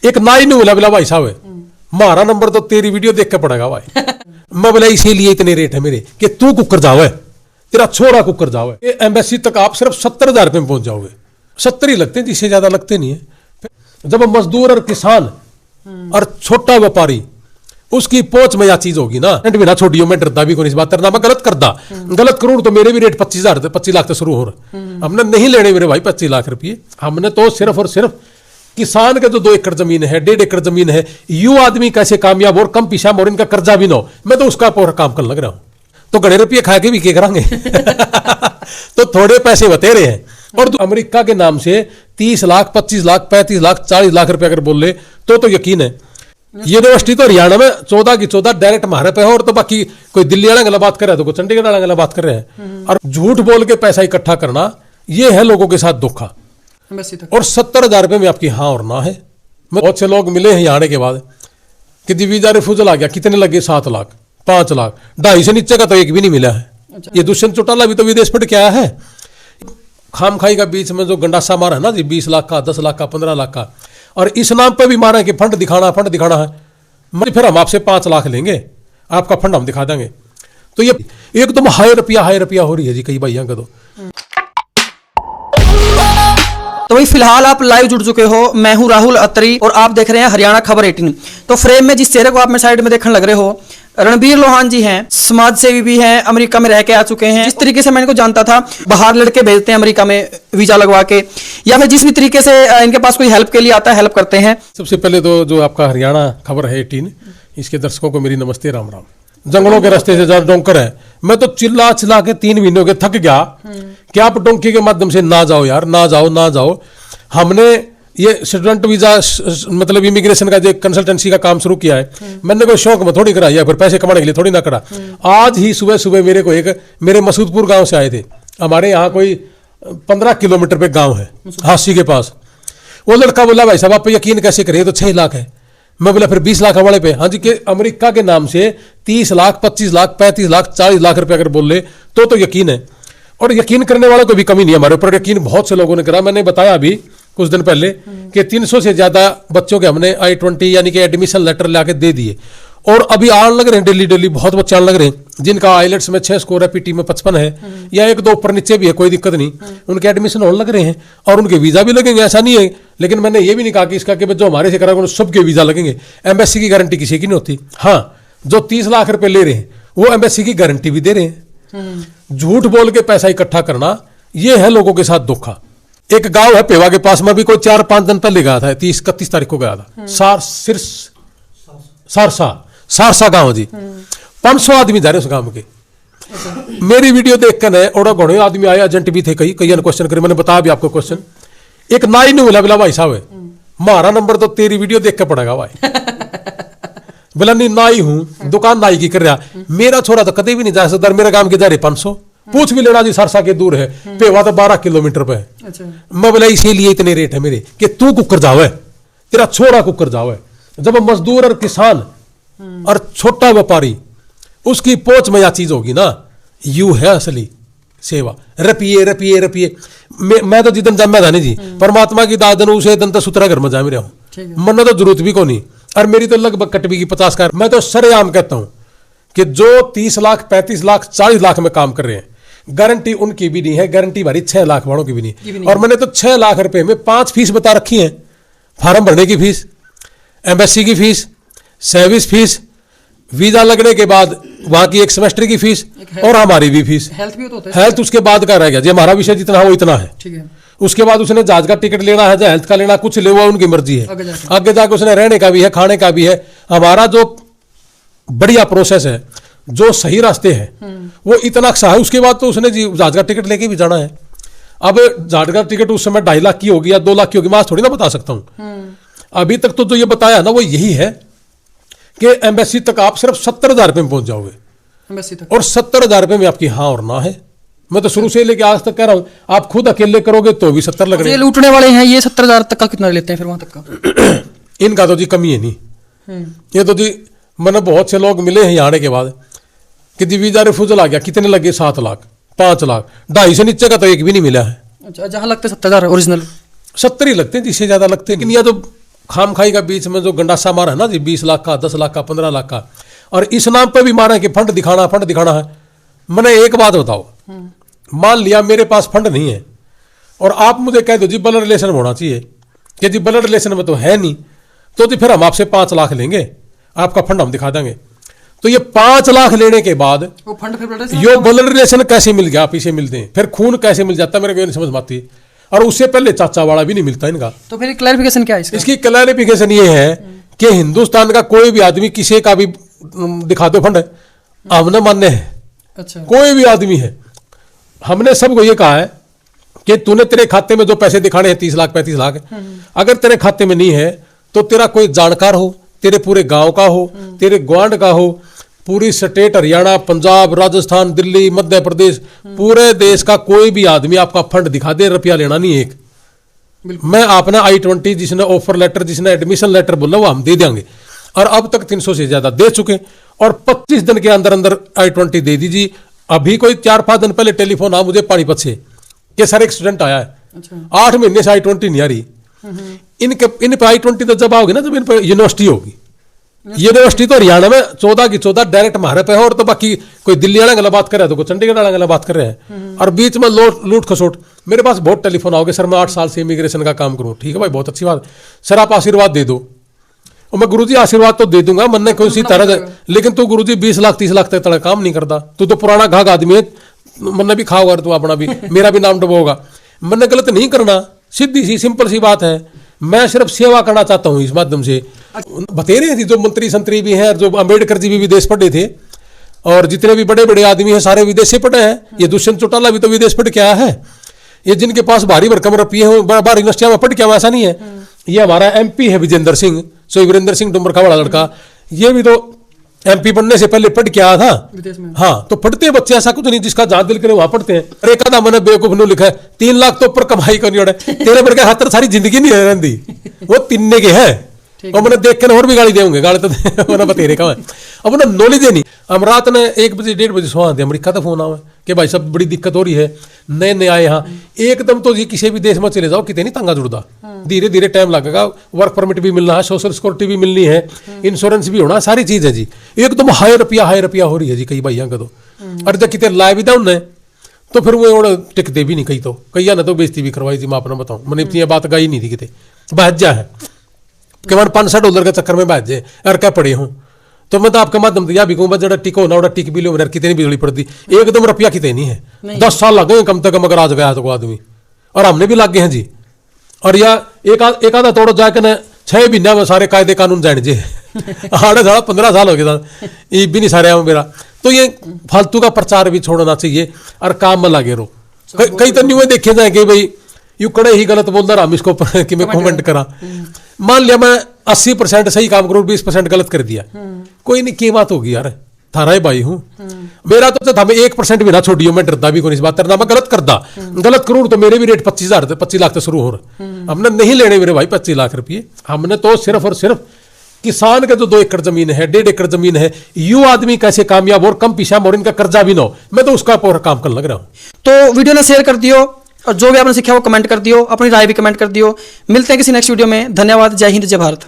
एक नाई ने बोला बोला भाई साहब हमारा नंबर तो तेरी वीडियो देख के पड़ेगा भाई। मैं बोला इसीलिए इतने रेट है मेरे कि तू कुकर जाओ, तेरा छोरा कुकर जाओ। ये एम्बेसी तक आप सिर्फ 70,000 रुपये में पहुंच जाओगे। 70 ही लगते हैं, जिससे ज्यादा लगते नहीं है। जब मजदूर और किसान और छोटा व्यापारी उसकी पहुंच में यह चीज होगी ना, भी ना छोड़ियो, मैं डरता भी कोई इस बात करना, मैं गलत करता, गलत करूं तो मेरे भी रेट 25,000 25 लाख से शुरू हो रहा। हमने नहीं लेने मेरे भाई 25 लाख रुपये, हमने तो सिर्फ और सिर्फ किसान के जो 2 एकड़ जमीन है, 1.5 एकड़ जमीन है, यू आदमी कैसे कामयाब और कम पिछा और इनका कर्जा भी ना हो, मैं तो उसका पूरा काम करने लग रहा हूं। तो गड़े रुपये खा के भी क्या करेंगे। तो थोड़े पैसे बते रहे हैं। और तो अमेरिका के नाम से 30 लाख 25 लाख 35 लाख 40 लाख रुपए अगर बोल ले तो यकीन है। यूनिवर्सिटी तो हरियाणा में 14 की 14 डायरेक्ट हमारे पे है, और तो बाकी कोई दिल्ली वाला गला बात कर रहा है तो कोई चंडीगढ़ वाला गला बात कर रहे हैं। और झूठ बोल के पैसा इकट्ठा करना, ये है लोगों के साथ धोखा। और 70,000 रुपये में आपकी हाँ और ना है। बहुत से लोग मिले हैं यहाँ आने के बाद कि वीजा रिफ्यूजल आ गया, कितने लगे 7 लाख 5 लाख, 2.5 से नीचे का तो एक भी नहीं मिला है। अच्छा। ये दुष्यंत चौटाला भी तो विदेश पढ़ के आया है। खाम खाई का बीच में जो गंडासा मारा है ना जी, 20 लाख का 10 लाख का 15 लाख का, और इस नाम पे भी मारा है कि फंड दिखाना है। मैं फिर हम आपसे 5 लाख लेंगे, आपका फंड हम दिखा देंगे। तो ये एकदम हाई रुपया हो रही है जी कई भाइयों का। तो भाई फिलहाल आप लाइव जुड़ चुके हो, मैं हूं राहुल अत्री और आप देख रहे हैं हरियाणा खबर 18। तो फ्रेम में जिस चेहरे को आप मेरे साइड में देखने लग रहे हो, रणबीर लोहान जी हैं, समाज सेवी भी हैं, अमेरिका में रह के आ चुके हैं। जिस तरीके से मैं इनको जानता था, बाहर लड़के भेजते हैं अमेरिका में वीजा लगवा के, या फिर जिस भी तरीके से इनके पास कोई हेल्प के लिए आता है, हेल्प करते हैं। सबसे पहले तो जो आपका हरियाणा खबर है 18, इसके दर्शकों को मेरी नमस्ते, राम राम। जंगलों के रास्ते से जहाँ डोंकर है, मैं तो चिल्ला चिल्ला के 3 महीनों के थक गया कि आप डोंकी के माध्यम से ना जाओ यार, ना जाओ। हमने ये स्टूडेंट वीजा मतलब इमिग्रेशन का जो कंसल्टेंसी का काम शुरू किया है, मैंने कोई शौक में थोड़ी करा या फिर पैसे कमाने के लिए थोड़ी ना करा। आज ही सुबह मेरे को मेरे मसूदपुर गांव से आए थे। हमारे यहाँ कोई 15 किलोमीटर पे गांव है, हासी के पास। वो लड़का बोला भाई साहब आप यकीन कैसे करें, तो 6 लाख है। मैं बोला फिर 20 लाख वाले पे, हाँ जी, के अमेरिका के नाम से 30 लाख 25 लाख 35 लाख 40 लाख रुपए अगर बोल ले तो यकीन है। और यकीन करने वालों को भी कमी नहीं है हमारे ऊपर, यकीन बहुत से लोगों ने करा। मैंने बताया अभी कुछ दिन पहले कि 300 से ज्यादा बच्चों के हमने I-20 यानी कि एडमिशन लेटर लाके दे दिए, और अभी आने लग रहे हैं डेली बहुत बच्चे आने लग रहे हैं जिनका आइलेट्स में 6 स्कोर है, पीटी में 55 है, या 1-2 ऊपर नीचे भी है, कोई दिक्कत नहीं, उनके एडमिशन होने लग रहे हैं और उनके वीजा भी लगेंगे, ऐसा नहीं है। लेकिन मैंने ये भी नहीं कहा कि इसका कि जो हमारे से करा सबके वीजा लगेंगे। एम्बेसी की गारंटी किसी की नहीं होती। हाँ, जो 30 लाख रुपए ले रहे हैं वो एम्बेसी की गारंटी भी दे रहे हैं। झूठ बोल के पैसा इकट्ठा करना, ये है लोगों के साथ धोखा। एक गांव है पेवा के पास में, भी कोई 4-5 दिन पहले गया था, 30-31 तारीख को गया था। सारसा गांव जी, 500 आदमी जा रहे उस गांव के। मेरी वीडियो देख कर और घोड़े आदमी आए, एजेंट भी थे, कई क्वेश्चन करे, मैंने बताया भी आपको क्वेश्चन। एक नाई ने बोला भाई साहब हमारा नंबर तो तेरी वीडियो देख के पड़ेगा भाई। बोला नहीं नाई हूं, दुकान नाई की कर रहा, मेरा छोरा तो कभी भी नहीं जा सकता, मेरे गांव के जा रहे 500, पूछ भी लेना जी, सरसा के दूर है, पेवा तो 12 किलोमीटर पे है। अच्छा। मैं बोला इसीलिए इतने रेट है मेरे कि तू कुकर जाओ, तेरा छोरा कुकर जाओ। जब मजदूर और किसान और छोटा व्यापारी उसकी पहुंच में यह चीज होगी ना, यू है असली सेवा। रपिए मैं तो जिदन जन्मा था नहीं जी, परमात्मा की दादन उसे दन तो सुतरा घर में जा रहा हूं, मन तो जरूरत भी को नहीं, और मेरी तो लगभग कटवी की 50 का। मैं तो सरेआम कहता हूं कि जो 30 लाख 35 लाख 40 लाख में काम कर रहे हैं, गारंटी उनकी भी नहीं है, गारंटी हमारी 6 लाख वालों की भी नहीं। और मैंने तो 6 लाख रुपए में 5 फीस बता रखी है, फार्म भरने की फीस, एम्बेसी की फीस, सर्विस फीस, वीजा लगने के बाद वहां की 1 सेमेस्टर की फीस, और हमारी भी फीस। हेल्थ भी तो होता है, हेल्थ उसके बाद का रह गया जी, हमारा विषय जितना है वो इतना है, ठीक है। उसके बाद उसने जहाज का टिकट लेना है, या हेल्थ का लेना, कुछ ले, वो उनकी मर्जी है। आगे जाके उसने रहने का भी है, खाने का भी है। हमारा जो बढ़िया प्रोसेस है, जो सही रास्ते हैं, वो इतना अच्छा है। उसके बाद तो उसने जी जहाज का टिकट लेके भी जाना है। अब जहाज का टिकट उस समय 2.5 लाख की होगी या 2 लाख की होगी, मैं थोड़ी ना बता सकता हूं। अभी तक तो जो ये बताया ना वो यही है कि एम्बेसी तक आप सिर्फ 70,000 रुपये में पहुंच जाओगे, एम्बेसी तक, और 70,000 रुपये में आपकी हाँ और ना है। मैं तो शुरू से लेके आज तक कह रहा हूं, आप खुद अकेले करोगे तो भी 70 लग रहे हैं। लूटने वाले हैं ये 70,000 तक का कितना लेते हैं फिर वहां तक का? इनका तो जी कमी है नहीं। ये तो जी मैंने बहुत से लोग मिले हैं यहाँ आने के बाद कि जी वीजा रिफ्यूजल आ गया, कितने लगे 7 लाख 5 लाख, 2.5 से नीचे का तो एक भी नहीं मिला है। अच्छा, जहां लगते 70,000 ओरिजिनल 70 ही लगते हैं, जिससे ज्यादा लगते हैं। लेकिन यह तो खाम खाई का बीच में जो गंडासा मारा है ना जी, 20 लाख का, 10 लाख का, 15 लाख का, और इस नाम पे भी मारा है कि फंड दिखाना है। मैंने एक बात बताओ, मान लिया मेरे पास फंड नहीं है और आप मुझे कह दो जी ब्लड रिलेशन होना चाहिए, कि जी ब्लड रिलेशन में तो है नहीं, तो जी फिर हम आपसे 5 लाख लेंगे, आपका फंड हम दिखा देंगे। तो ये 5 लाख लेने के बाद वो फंड फिर यो ब्लड रिलेशन कैसे मिल गया, आप इसे मिलते हैं, फिर खून कैसे मिल जाता है, मेरे को नहीं समझ में आती। और उससे पहले चाचा वाला भी नहीं मिलता इनका। तो फिर क्लैरिफिकेशन क्या है इसका? इसकी क्लैरिफिकेशन ये है कि हिंदुस्तान का कोई भी आदमी किसी का भी दिखा दो फंड, हमने मान्य है। अच्छा, कोई भी आदमी है, हमने सबको ये कहा है कि तूने तेरे खाते में जो पैसे दिखाने हैं 30 लाख 35 लाख, अगर तेरे खाते में नहीं है तो तेरा कोई जानकार हो, तेरे पूरे गांव का हो, तेरे ग्वांड का हो, पूरी स्टेट हरियाणा, पंजाब, राजस्थान, दिल्ली, मध्य प्रदेश, पूरे देश का कोई भी आदमी आपका फंड दिखा दे, रुपया लेना नहीं एक। मैं अपना I-20 जिसने ऑफर लेटर, जिसने एडमिशन लेटर बोला, वो हम दे देंगे। और अब तक 300 से ज्यादा दे चुके, और 25 दिन के अंदर अंदर I-20 दे दीजिए। अभी कोई 4-5 दिन पहले टेलीफोन आ मुझे पानीपत से कि सर एक स्टूडेंट आया है, अच्छा, 8 महीने से I-20 नहीं आ रही। इन पे I-20 तो जब आओगे ना, जब इन पर यूनिवर्सिटी होगी, यूनिवर्सिटी तो हरियाणा में 14 की 14 डायरेक्ट हमारे पे है, और तो बाकी कोई दिल्ली वाला गला बात कर रहा है, तो कोई चंडीगढ़ वाला गला बात कर रहे हैं, और बीच में लूट खसोट। मेरे पास बहुत टेलीफोन आओगे, सर मैं 8 साल से इमिग्रेशन का काम करूं। ठीक है भाई, बहुत अच्छी बात, सर आप आशीर्वाद दे दो। और मैं गुरुजी आशीर्वाद तो दे दूंगा, मन ने कोई सी तरह, लेकिन तू गुरुजी 20 लाख 30 लाख तक काम नहीं करता, तू तो पुराना घाघ आदमी है, मन ने भी खाओगा तू, अपना भी मेरा भी नाम डुबोगा। मन ने गलत नहीं करना, सीधी सी सिंपल सी बात है। मैं सिर्फ सेवा करना चाहता हूं इस माध्यम से। बतेरे थी जो मंत्री संतरी भी हैं, जो अम्बेडकर जी भी विदेश पढ़े थे, और जितने भी बड़े बड़े आदमी हैं सारे विदेश से पढ़े हैं। ये दुष्यंत चौटाला भी तो विदेश पढ़ के आया है। ये जिनके पास भारी भरकम रुपये हैं, बार यूनिवर्सिटियों में पढ़ के आया, ऐसा नहीं है। ये हमारा MP है विजेंद्र सिंह, सो वीरेंद्र सिंह डुमरखा वाला लड़का, ये भी तो MP बनने से पहले पढ़ के आया था विदेश में। हाँ, तो पढ़ते बच्चे, ऐसा कुछ नहीं, जिसका जहां दिल करे वहां पढ़ते हैं। अरे एक आधा मैंने बेवकूफ ने लिखा है 3 लाख तो ऊपर कमाई करनी है, तेरे पर क्या खातर सारी जिंदगी नहीं रहती, वो 3 के है। और मैंने देख के और भी गाली देंगे, गाली तो मैंने बतेरे का है। अब उन्हें नॉलेज है नहीं। हम रात ने 1 बजे 1:30 बजे सो आते, अमेरिका का फोन आवा कि भाई सब बड़ी दिक्कत हो रही है, नए नए आए यहाँ, एकदम तो जी किसी भी देश में चले जाओ, कितनी तंगा जुड़ता, धीरे धीरे टाइम लगेगा। वर्क परमिट भी मिलना है, सोशल सिक्योरिटी भी मिलनी है, इंश्योरेंस भी होना, सारी चीज है जी। एकदम हाई रुपया हो रही है जी कई भाइयों का तो। और जब कितने लाए भी था उन्हें, तो फिर वो टिकते भी नहीं, कई तो कई ने तो बेइज्जती भी करवाई थी। मैं अपना बताऊं, मैंने इतनी बात गाई नहीं थी कितने बहजा है कि मैंने $500 के चक्कर में बहजे और क्या पड़े हूँ। तो मैं तो आपके माध्यम से यह भी कहूँ, जरा टिको ना टिक भी लो, मेरे कितनी बिजली पड़ती, एकदम रुपया कितने नहीं है, 10 साल लग गए कम से कम, अगर आज गया तो को आदमी, और हमने भी लग गए हैं जी। और या एक आधा तोड़ो जाके न 6 महीने में सारे कायदे कानून जान जे आड़े साढ़ा 15 साल हो गया, ये भी नहीं सारे मेरा। तो ये फालतू का प्रचार भी छोड़ना चाहिए और काम में लगे रहो। कई तो न्यू देखे जाए कि भाई यू कड़े ही गलत बोल रहा, हम इसको कि मैं कमेंट करा। मान लिया मैं 80% सही काम करूं, 20% गलत कर दिया, कोई नहीं, की बात होगी यार, थारा ही भाई हूं। मेरा तो हमें 1% भी ना छोड़ियो, मैं डरता भी कोई इस बात करना, मैं गलत करता, गलत करूं तो मेरे भी रेट 25 लाख से शुरू हो रहे। हमने नहीं लेने मेरे भाई 25 लाख रुपये, हमने तो सिर्फ और सिर्फ किसान के जो 2 एकड़ जमीन है, 1.5 एकड़ जमीन है, यू आदमी कैसे कामयाब और कम पीछा और इनका कर्जा भी ना हो, मैं तो उसका पूरा काम करने लग रहा हूँ। तो वीडियो ने शेयर कर दियो, और जो भी आपने सीखा वो कमेंट कर दियो, अपनी राय भी कमेंट कर दियो। मिलते हैं किसी नेक्स्ट वीडियो में। धन्यवाद। जय हिंद, जय भारत।